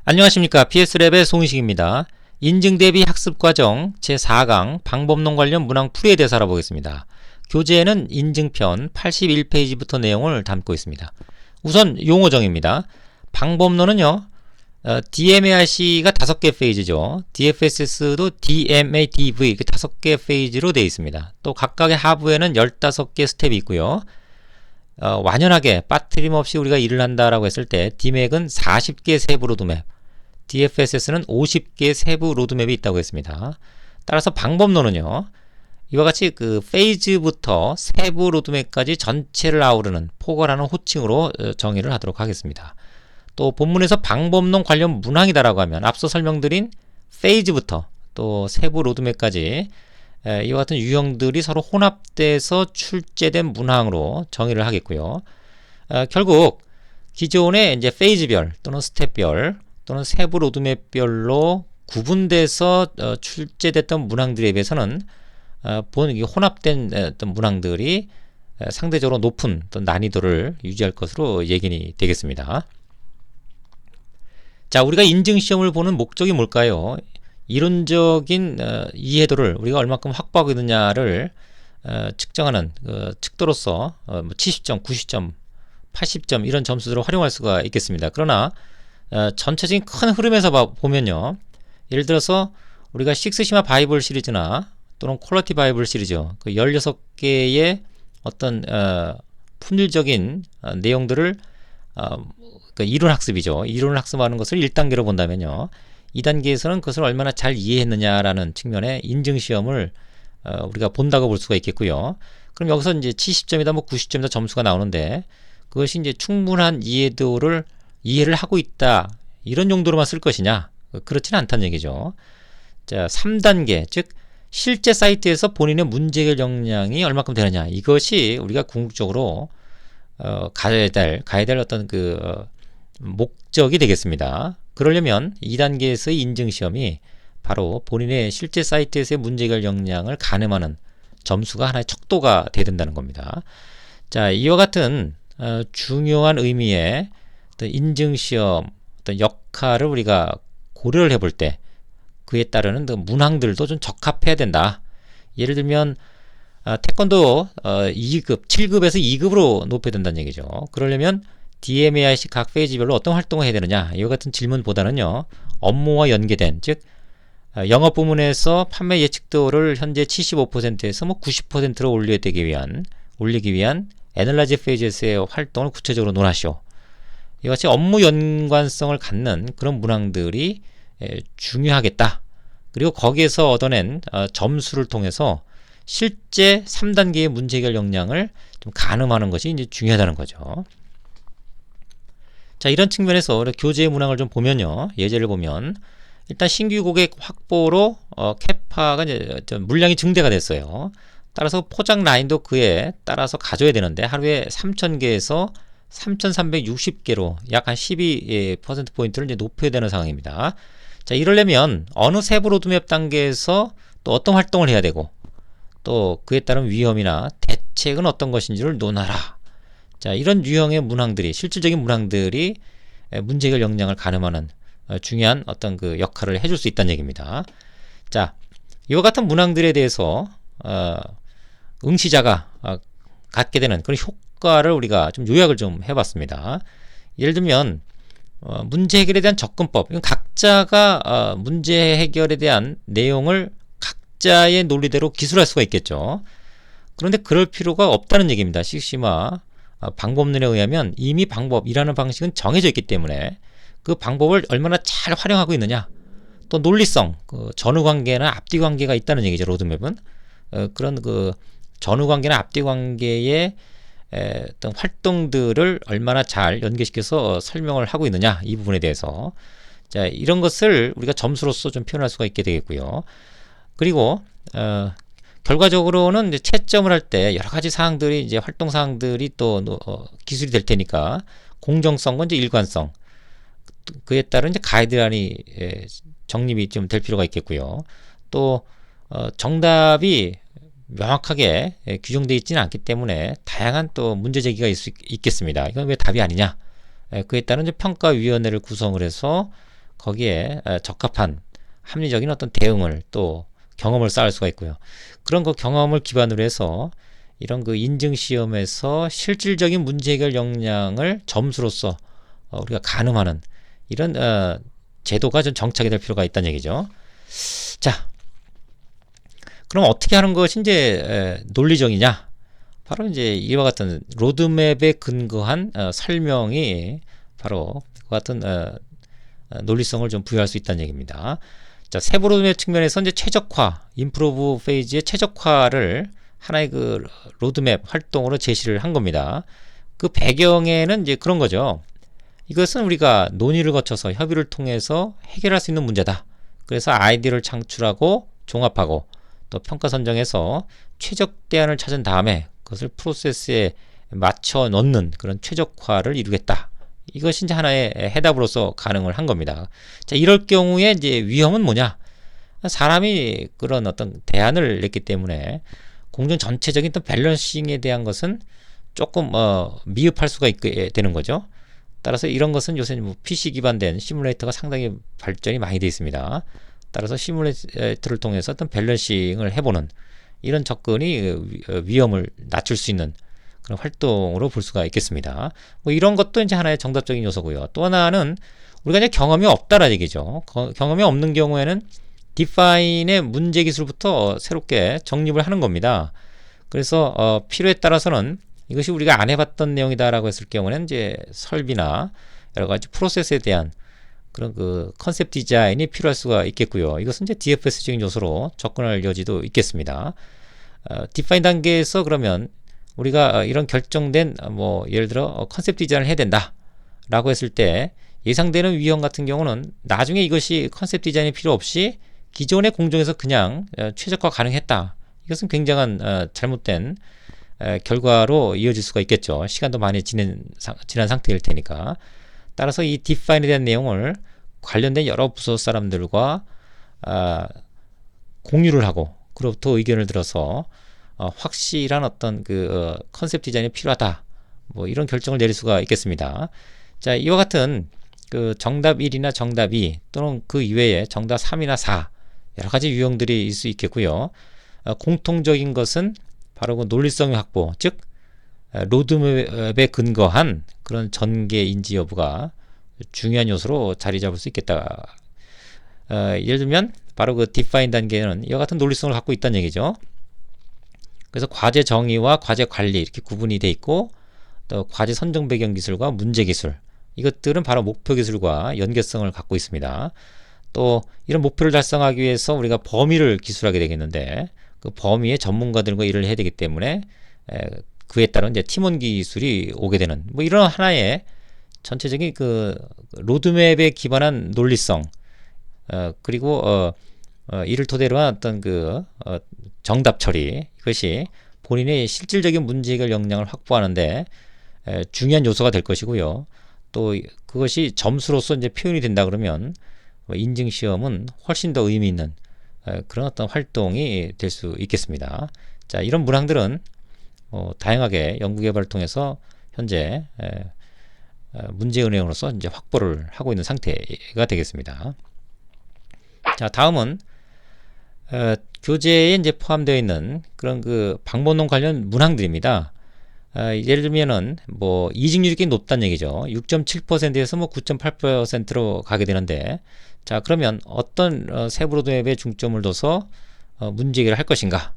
안녕하십니까. PS랩의 송희식입니다. 인증대비 학습과정 제4강 방법론 관련 문항 풀이에 대해서 알아보겠습니다. 교재에는 인증편 81페이지부터 내용을 담고 있습니다. 우선 용어정의입니다. 방법론은요, DMARC가 5개 페이지죠. DFSS도 DMADV 5개 페이지로 되어 있습니다. 또 각각의 하부에는 15개 스텝이 있고요. 완연하게 빠트림없이 우리가 일을 한다라고 했을 때 DMAC은 40개 세부 로드맵, DFSS는 50개 세부 로드맵이 있다고 했습니다. 따라서 방법론은요, 이와 같이 그 페이즈부터 세부 로드맵까지 전체를 아우르는 포괄하는 호칭으로 정의를 하도록 하겠습니다. 또 본문에서 방법론 관련 문항이다라고 하면 앞서 설명드린 페이즈부터 또 세부 로드맵까지 이와 같은 유형들이 서로 혼합돼서 출제된 문항으로 정의를 하겠고요. 결국 기존의 이제 페이즈별 또는 스텝별 또는 세부 로드맵별로 구분돼서 출제됐던 문항들에 비해서는 혼합된 어떤 문항들이 상대적으로 높은 어떤 난이도를 유지할 것으로 예견이 되겠습니다. 자, 우리가 인증시험을 보는 목적이 뭘까요? 이론적인 이해도를 우리가 얼마큼 확보하고 있느냐를 측정하는 측도로서 70점, 90점, 80점 이런 점수들을 활용할 수가 있겠습니다. 그러나 전체적인 큰 흐름에서 보면요, 예를 들어서 우리가 식스시마 바이블 시리즈나 또는 퀄리티 바이블 시리즈 그 16개의 어떤 품질적인 내용들을 그 이론 학습이죠. 이론을 학습하는 것을 1단계로 본다면요, 2단계에서는 그것을 얼마나 잘 이해했느냐라는 측면의 인증시험을 우리가 본다고 볼 수가 있겠고요. 그럼 여기서 이제 70점이다 뭐 90점이다 점수가 나오는데 그것이 이제 충분한 이해를 하고 있다 이런 용도로만 쓸 것이냐? 그렇지는 않다는 얘기죠. 자, 3단계 즉 실제 사이트에서 본인의 문제 해결 역량이 얼마큼 되느냐, 이것이 우리가 궁극적으로 가야 될 어떤 목적이 되겠습니다. 그러려면 2단계에서의 인증시험이 바로 본인의 실제 사이트에서의 문제 해결 역량을 가늠하는 점수가 하나의 척도가 돼야 된다는 겁니다. 자, 이와 같은 중요한 의미의 어떤 인증시험 어떤 역할을 우리가 고려를 해볼 때 그에 따르는 문항들도 좀 적합해야 된다. 예를 들면 태권도 2급, 7급에서 2급으로 높여야 된다는 얘기죠. 그러려면 DMAIC 각 페이지별로 어떤 활동을 해야 되느냐, 이와 같은 질문보다는요, 업무와 연계된, 즉 영업 부문에서 판매 예측도를 현재 75%에서 뭐 90%로 올리기 위한 애널라이즈 페이지에서의 활동을 구체적으로 논하시오. 이같이 업무 연관성을 갖는 그런 문항들이 중요하겠다. 그리고 거기에서 얻어낸 점수를 통해서 실제 3단계의 문제 해결 역량을 좀 가늠하는 것이 이제 중요하다는 거죠. 자, 이런 측면에서 교재의 문항을 좀 보면요, 예제를 보면 일단 신규 고객 확보로 캐파가 이제 물량이 증대가 됐어요. 따라서 포장 라인도 그에 따라서 가져야 되는데 하루에 3,000개에서 3,360개로 약 한 12%포인트를 이제 높여야 되는 상황입니다. 자, 이러려면 어느 세부 로드맵 단계에서 또 어떤 활동을 해야 되고 또 그에 따른 위험이나 대책은 어떤 것인지를 논하라. 자, 이런 유형의 문항들이, 실질적인 문항들이 문제 해결 역량을 가늠하는 중요한 어떤 그 역할을 해줄 수 있다는 얘기입니다. 자, 이와 같은 문항들에 대해서 응시자가 갖게 되는 그런 효과를 우리가 좀 요약을 좀 해봤습니다. 예를 들면 문제 해결에 대한 접근법, 이건 각자가 문제 해결에 대한 내용을 각자의 논리대로 기술할 수가 있겠죠. 그런데 그럴 필요가 없다는 얘기입니다. 식시마 방법론에 의하면 이미 방법이라는 방식은 정해져 있기 때문에 그 방법을 얼마나 잘 활용하고 있느냐, 또 논리성, 전후관계나 앞뒤관계가 있다는 얘기죠. 로드맵은 그런 전후관계나 앞뒤관계의 어떤 활동들을 얼마나 잘 연계시켜서 설명을 하고 있느냐, 이 부분에 대해서 자, 이런 것을 우리가 점수로서 좀 표현할 수가 있게 되겠고요. 그리고 결과적으로는 이제 채점을 할 때 여러 가지 사항들이 이제 활동 사항들이 또 기술이 될 테니까 공정성과 이제 일관성, 그에 따른 이제 가이드라인이 정립이 좀 될 필요가 있겠고요. 또 정답이 명확하게 규정되어 있지는 않기 때문에 다양한 또 문제 제기가 있겠습니다. 이건 왜 답이 아니냐? 그에 따른 이제 평가위원회를 구성을 해서 거기에 적합한 합리적인 어떤 대응을 또 경험을 쌓을 수가 있고요. 그런 그 경험을 기반으로 해서 이런 그 인증 시험에서 실질적인 문제 해결 역량을 점수로서 우리가 가늠하는 이런 제도가 좀 정착이 될 필요가 있다는 얘기죠. 자, 그럼 어떻게 하는 것이 이제 논리적이냐? 바로 이제 이와 같은 로드맵에 근거한 설명이 바로 그 같은 논리성을 좀 부여할 수 있다는 얘기입니다. 자, 세부 로드맵 측면에서 이제 최적화, 임프로브 페이지의 최적화를 하나의 그 로드맵 활동으로 제시를 한 겁니다. 그 배경에는 이제 그런 거죠. 이것은 우리가 논의를 거쳐서 협의를 통해서 해결할 수 있는 문제다. 그래서 아이디어를 창출하고 종합하고 또 평가 선정해서 최적 대안을 찾은 다음에 그것을 프로세스에 맞춰 넣는 그런 최적화를 이루겠다. 이것이 이제 하나의 해답으로서 가능을 한 겁니다. 자, 이럴 경우에 이제 위험은 뭐냐? 사람이 그런 어떤 대안을 냈기 때문에 공정 전체적인 또 밸런싱에 대한 것은 조금 미흡할 수가 있게 되는 거죠. 따라서 이런 것은 요새 뭐 PC 기반된 시뮬레이터가 상당히 발전이 많이 되어 있습니다. 따라서 시뮬레이터를 통해서 어떤 밸런싱을 해보는 이런 접근이 위험을 낮출 수 있는 그런 활동으로 볼 수가 있겠습니다. 뭐 이런 것도 이제 하나의 정답적인 요소고요. 또 하나는 우리가 이제 경험이 없다라는 얘기죠. 경험이 없는 경우에는 디파인의 문제 기술부터 새롭게 정립을 하는 겁니다. 그래서 필요에 따라서는 이것이 우리가 안 해봤던 내용이다라고 했을 경우는 이제 설비나 여러 가지 프로세스에 대한 그런 그 컨셉 디자인이 필요할 수가 있겠고요. 이것은 이제 DFS적인 요소로 접근할 여지도 있겠습니다. 디파인 단계에서 그러면 우리가 이런 결정된 뭐 예를 들어 컨셉 디자인을 해야 된다라고 했을 때 예상되는 위험 같은 경우는 나중에 이것이 컨셉 디자인이 필요 없이 기존의 공정에서 그냥 최적화 가능했다. 이것은 굉장한 잘못된 결과로 이어질 수가 있겠죠. 시간도 많이 지난 상태일 테니까. 따라서 이 디파인에 대한 내용을 관련된 여러 부서 사람들과 공유를 하고 그로부터 의견을 들어서 확실한 어떤 그 컨셉 디자인이 필요하다. 뭐 이런 결정을 내릴 수가 있겠습니다. 자, 이와 같은 그 정답 1이나 정답 2 또는 그 이외에 정답 3이나 4 여러 가지 유형들이 있을 수 있겠고요. 공통적인 것은 바로 그 논리성의 확보, 즉 로드맵에 근거한 그런 전개 인지 여부가 중요한 요소로 자리 잡을 수 있겠다. 예를 들면 바로 그 디파인 단계는 이와 같은 논리성을 갖고 있다는 얘기죠. 그래서 과제 정의와 과제 관리 이렇게 구분이 돼 있고 또 과제 선정 배경 기술과 문제 기술 이것들은 바로 목표 기술과 연계성을 갖고 있습니다. 또 이런 목표를 달성하기 위해서 우리가 범위를 기술하게 되겠는데 그 범위의 전문가들과 일을 해야 되기 때문에 그에 따른 이제 팀원 기술이 오게 되는 뭐 이런 하나의 전체적인 그 로드맵에 기반한 논리성 그리고 이를 토대로 한 어떤 그 정답 처리 이것이 본인의 실질적인 문제 해결 역량을 확보하는데 중요한 요소가 될 것이고요. 또 그것이 점수로서 이제 표현이 된다 그러면 인증 시험은 훨씬 더 의미 있는 그런 어떤 활동이 될 수 있겠습니다. 자, 이런 문항들은 다양하게 연구개발을 통해서 현재 문제 은행으로서 이제 확보를 하고 있는 상태가 되겠습니다. 자, 다음은 교재에 이제 포함되어 있는 그런 그 방법론 관련 문항들입니다. 예를 들면은 뭐 이직률이 꽤 높다는 얘기죠. 6.7%에서 뭐 9.8%로 가게 되는데, 자, 그러면 어떤 세부 로드맵에 중점을 둬서 문제 해결을 할 것인가?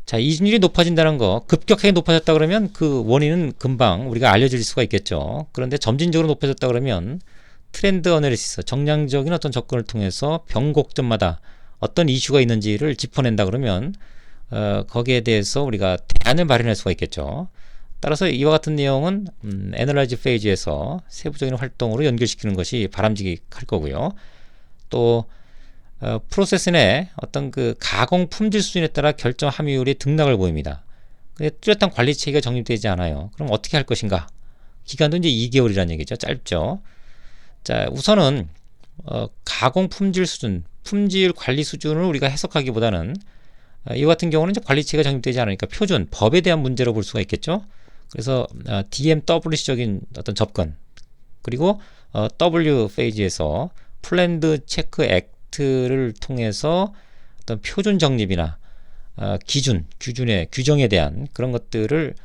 자, 이직률이 높아진다는 거, 급격하게 높아졌다 그러면 그 원인은 금방 우리가 알려질 수가 있겠죠. 그런데 점진적으로 높아졌다 그러면 트렌드 어널리시스, 정량적인 어떤 접근을 통해서 병곡점마다 어떤 이슈가 있는지를 짚어낸다 그러면 거기에 대해서 우리가 대안을 마련할 수가 있겠죠. 따라서 이와 같은 내용은 애널라이즈 페이지에서 세부적인 활동으로 연결시키는 것이 바람직할 거고요. 또 프로세스 내 어떤 그 가공 품질 수준에 따라 결정 함유율이 등락을 보입니다. 근데 뚜렷한 관리 체계가 정립되지 않아요. 그럼 어떻게 할 것인가? 기간도 이제 2개월이라는 얘기죠. 짧죠. 자, 우선은 가공 품질 수준, 품질 관리 수준을 우리가 해석하기보다는 이 같은 경우는 이제 관리 체계가 정립되지 않으니까 표준, 법에 대한 문제로 볼 수가 있겠죠. 그래서 DMWC적인 어떤 접근, 그리고 W 페이지에서 플랜드 체크 액트를 통해서 어떤 표준 정립이나 규준의 규정에 대한 그런 것들을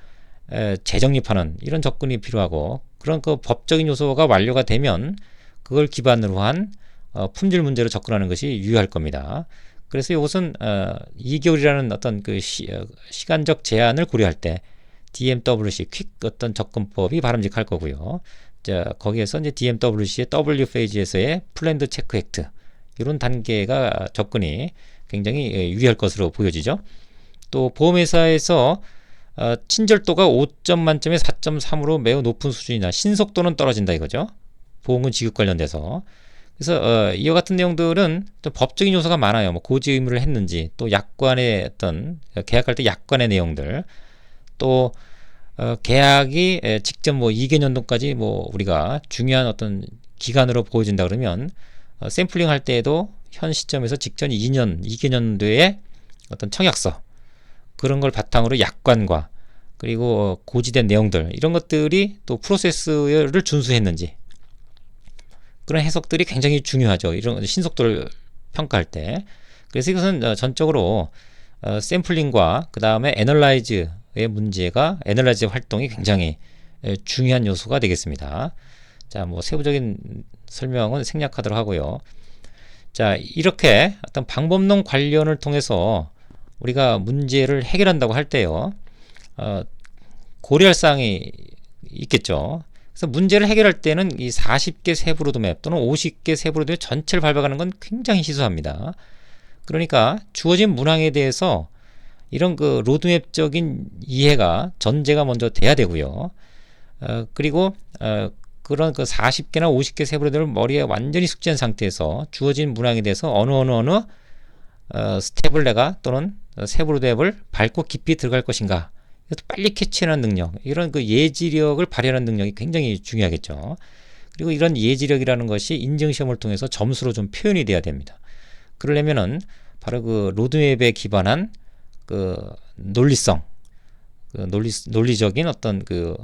재정립하는 이런 접근이 필요하고, 그런 그 법적인 요소가 완료가 되면 그걸 기반으로 한 품질 문제로 접근하는 것이 유효할 겁니다. 그래서 이것은 2개월이라는 어떤 그 시간적 제한을 고려할 때 DMWC 퀵 어떤 접근법이 바람직할 거고요. 자, 거기에서 이제 DMWC의 W 페이지에서의 플랜드 체크 액트, 이런 단계가 접근이 굉장히 유리할 것으로 보여지죠. 또 보험회사에서 친절도가 5점 만점에 4.3으로 매우 높은 수준이나 신속도는 떨어진다 이거죠. 보험금 지급 관련돼서. 그래서 이와 같은 내용들은 좀 법적인 요소가 많아요. 뭐 고지 의무를 했는지, 또 약관의 어떤 계약할 때 약관의 내용들, 또 계약이 직접 뭐 2개년도까지 뭐 우리가 중요한 어떤 기간으로 보여진다 그러면 샘플링 할 때에도 현 시점에서 직전 2개년도의 어떤 청약서, 그런 걸 바탕으로 약관과 그리고 고지된 내용들, 이런 것들이 또 프로세스를 준수했는지, 그런 해석들이 굉장히 중요하죠. 이런 신속도를 평가할 때. 그래서 이것은 전적으로 샘플링과 그 다음에 애널라이즈의 문제가, 애널라이즈 활동이 굉장히 중요한 요소가 되겠습니다. 자, 뭐 세부적인 설명은 생략하도록 하고요. 자, 이렇게 어떤 방법론 관련을 통해서 우리가 문제를 해결한다고 할 때요, 고려할 사항이 있겠죠. 그래서 문제를 해결할 때는 이 40개 세부 로드맵 또는 50개 세부 로드맵 전체를 밟아가는 건 굉장히 희소합니다. 그러니까 주어진 문항에 대해서 이런 그 로드맵적인 이해가 전제가 먼저 돼야 되고요. 그리고 그런 그 40개나 50개 세부 로드맵을 머리에 완전히 숙지한 상태에서 주어진 문항에 대해서 어느 스텝을 내가 또는 세부 로드맵을 밟고 깊이 들어갈 것인가, 빨리 캐치하는 능력, 이런 그 예지력을 발휘하는 능력이 굉장히 중요하겠죠. 그리고 이런 예지력이라는 것이 인증시험을 통해서 점수로 좀 표현이 돼야 됩니다. 그러려면은 바로 그 로드맵에 기반한 그 논리성, 논리적인 어떤 그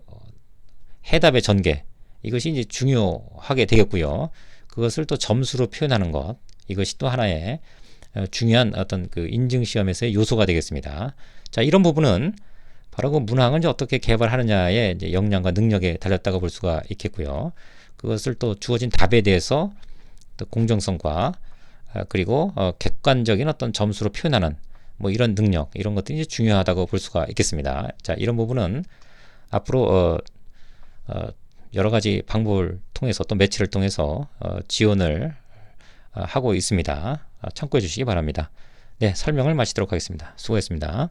해답의 전개, 이것이 이제 중요하게 되겠고요. 그것을 또 점수로 표현하는 것, 이것이 또 하나의 중요한 어떤 그 인증시험에서의 요소가 되겠습니다. 자, 이런 부분은 바로 그 문항을 이제 어떻게 개발하느냐의 이제 역량과 능력에 달렸다고 볼 수가 있겠고요. 그것을 또 주어진 답에 대해서 또 공정성과 그리고 객관적인 어떤 점수로 표현하는 뭐 이런 능력, 이런 것들이 이제 중요하다고 볼 수가 있겠습니다. 자, 이런 부분은 앞으로 여러 가지 방법을 통해서 또 매체를 통해서 지원을 하고 있습니다. 참고해 주시기 바랍니다. 네, 설명을 마치도록 하겠습니다. 수고했습니다.